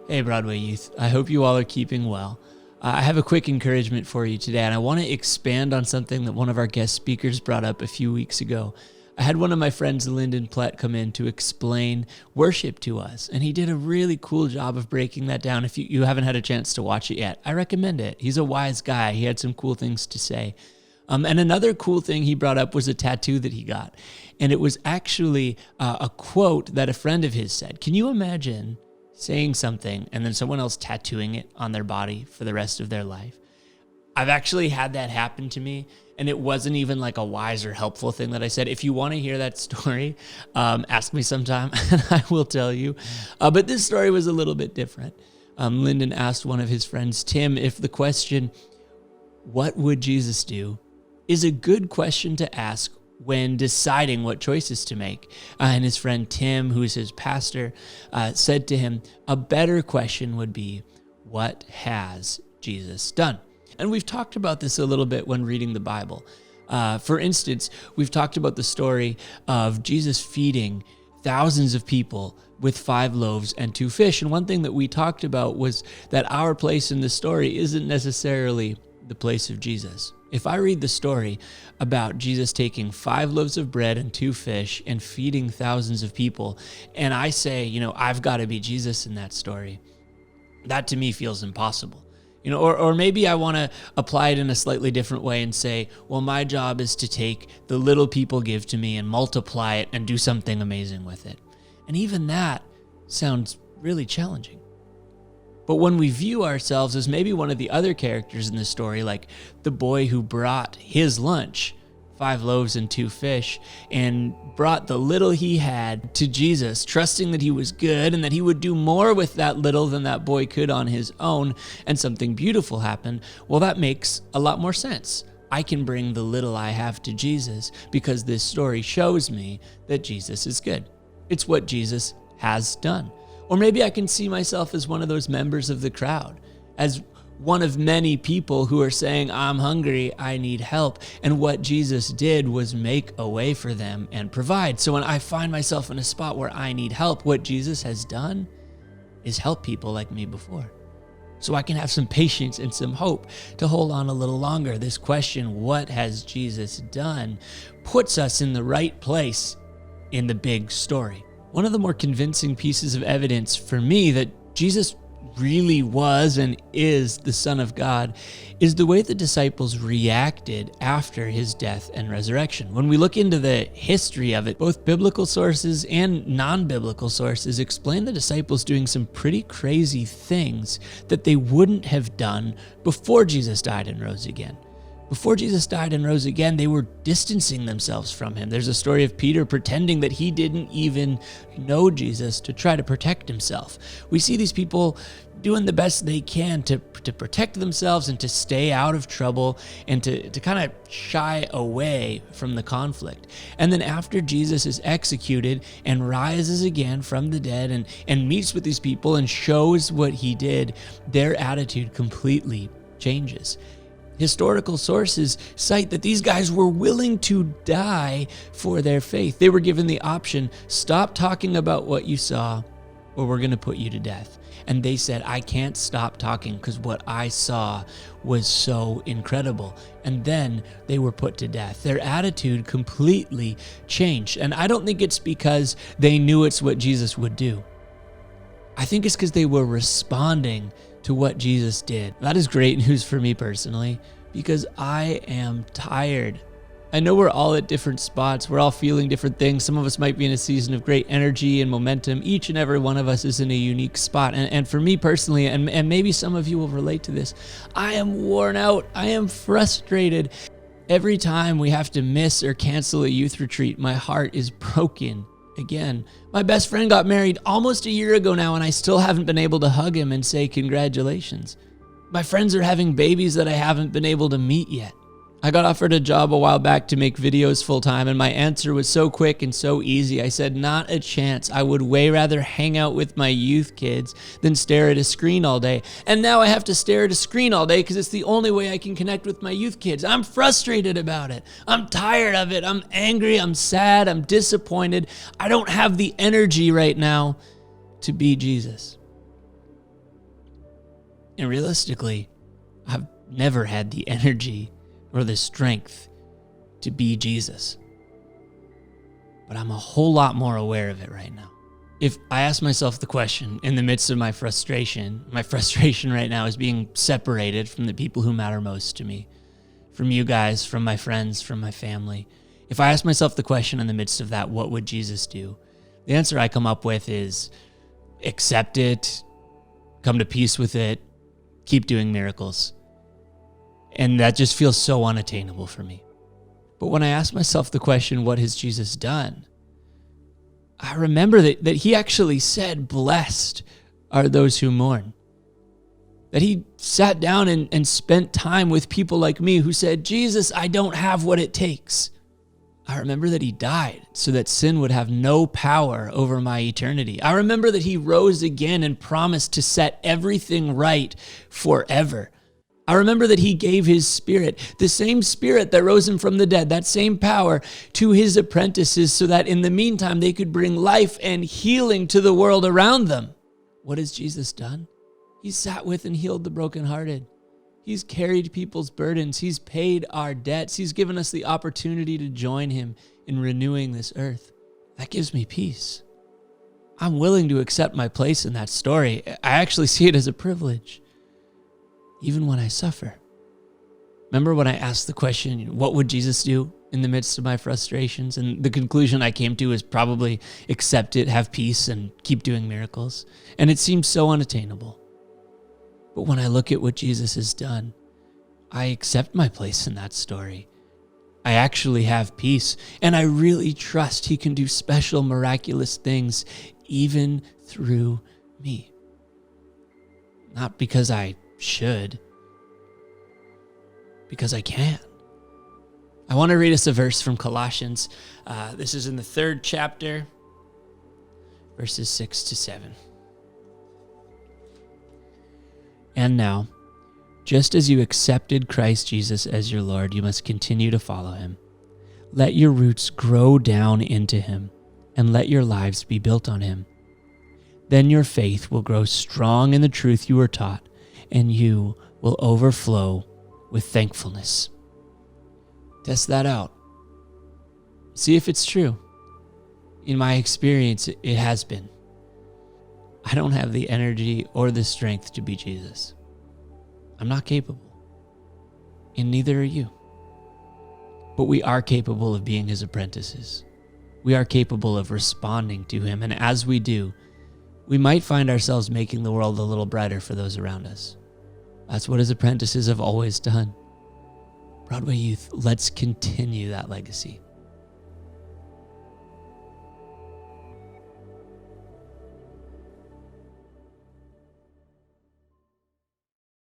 Hey, Broadway youth. I hope you all are keeping well. I have a quick encouragement for you today, and I want to expand on something that one of our guest speakers brought up a few weeks ago. I had one of my friends, Lyndon Plett, come in to explain worship to us, and he did a really cool job of breaking that down. If you haven't had a chance to watch it yet, I recommend it. He's a wise guy. He had some cool things to say. And another cool thing he brought up was a tattoo that he got, and it was actually a quote that a friend of his said. Can you imagine saying something and then someone else tattooing it on their body for the rest of their life? I've actually had that happen to me, and it wasn't even like a wise or helpful thing that I said. If you want to hear that story, ask me sometime and I will tell you. But this story was a little bit different. Lyndon asked one of his friends, Tim, if the question, what would Jesus do, is a good question to ask when deciding what choices to make. And his friend Tim, who is his pastor, said to him, a better question would be, what has Jesus done? And we've talked about this a little bit when reading the Bible. For instance, we've talked about the story of Jesus feeding thousands of people with 5 loaves and 2 fish. And one thing that we talked about was that our place in the story isn't necessarily the place of Jesus. If I read the story about Jesus taking 5 loaves of bread and 2 fish and feeding thousands of people, and I say, I've got to be Jesus in that story, that to me feels impossible. Or maybe I want to apply it in a slightly different way and say, well, my job is to take the little people give to me and multiply it and do something amazing with it. And even that sounds really challenging. But when we view ourselves as maybe one of the other characters in the story, like the boy who brought his lunch, 5 loaves and 2 fish, and brought the little he had to Jesus, trusting that he was good and that he would do more with that little than that boy could on his own, and something beautiful happened, well, that makes a lot more sense. I can bring the little I have to Jesus because this story shows me that Jesus is good. It's what Jesus has done. Or maybe I can see myself as one of those members of the crowd, as one of many people who are saying, I'm hungry, I need help. And what Jesus did was make a way for them and provide. So when I find myself in a spot where I need help, what Jesus has done is help people like me before. So I can have some patience and some hope to hold on a little longer. This question, what has Jesus done, puts us in the right place in the big story. One of the more convincing pieces of evidence for me that Jesus really was and is the Son of God is the way the disciples reacted after his death and resurrection. When we look into the history of it, both biblical sources and non-biblical sources explain the disciples doing some pretty crazy things that they wouldn't have done before Jesus died and rose again. Before Jesus died and rose again, they were distancing themselves from him. There's a story of Peter pretending that he didn't even know Jesus to try to protect himself. We see these people doing the best they can to protect themselves and to stay out of trouble and to kind of shy away from the conflict. And then after Jesus is executed and rises again from the dead and meets with these people and shows what he did, their attitude completely changes. Historical sources cite that these guys were willing to die for their faith. They were given the option, stop talking about what you saw, or we're going to put you to death. And they said, I can't stop talking because what I saw was so incredible. And then they were put to death. Their attitude completely changed. And I don't think it's because they knew it's what Jesus would do. I think it's because they were responding to what Jesus did. That is great news for me personally, because I am tired. I know we're all at different spots. We're all feeling different things. Some of us might be in a season of great energy and momentum. Each and every one of us is in a unique spot. And for me personally, and maybe some of you will relate to this, I am worn out. I am frustrated. Every time we have to miss or cancel a youth retreat, my heart is broken. Again, my best friend got married almost a year ago now, and I still haven't been able to hug him and say congratulations. My friends are having babies that I haven't been able to meet yet. I got offered a job a while back to make videos full time, and my answer was so quick and so easy. I said, not a chance. I would way rather hang out with my youth kids than stare at a screen all day. And now I have to stare at a screen all day because it's the only way I can connect with my youth kids. I'm frustrated about it. I'm tired of it. I'm angry. I'm sad. I'm disappointed. I don't have the energy right now to be Jesus. And realistically, I've never had the energy or the strength to be Jesus. But I'm a whole lot more aware of it right now. If I ask myself the question in the midst of my frustration right now is being separated from the people who matter most to me, from you guys, from my friends, from my family. If I ask myself the question in the midst of that, what would Jesus do? The answer I come up with is accept it, come to peace with it, keep doing miracles. And that just feels so unattainable for me. But when I ask myself the question, what has Jesus done? I remember that he actually said, blessed are those who mourn. That he sat down and spent time with people like me who said, Jesus, I don't have what it takes. I remember that he died so that sin would have no power over my eternity. I remember that he rose again and promised to set everything right forever. I remember that he gave his spirit, the same spirit that rose him from the dead, that same power to his apprentices so that in the meantime they could bring life and healing to the world around them. What has Jesus done? He's sat with and healed the brokenhearted. He's carried people's burdens. He's paid our debts. He's given us the opportunity to join him in renewing this earth. That gives me peace. I'm willing to accept my place in that story. I actually see it as a privilege, even when I suffer. Remember when I asked the question, what would Jesus do in the midst of my frustrations? And the conclusion I came to is probably accept it, have peace, and keep doing miracles. And it seems so unattainable. But when I look at what Jesus has done, I accept my place in that story. I actually have peace, and I really trust he can do special, miraculous things even through me. Not because I should, because I can. I want to read us a verse from Colossians. This is in the 3rd chapter, verses 6 to 7. And now, just as you accepted Christ Jesus as your Lord, you must continue to follow him. Let your roots grow down into him, and let your lives be built on him. Then your faith will grow strong in the truth you were taught, and you will overflow with thankfulness. Test that out. See if it's true. In my experience, it has been. I don't have the energy or the strength to be Jesus. I'm not capable. And neither are you. But we are capable of being his apprentices. We are capable of responding to him. And as we do, we might find ourselves making the world a little brighter for those around us. That's what his apprentices have always done. Broadway Youth, let's continue that legacy.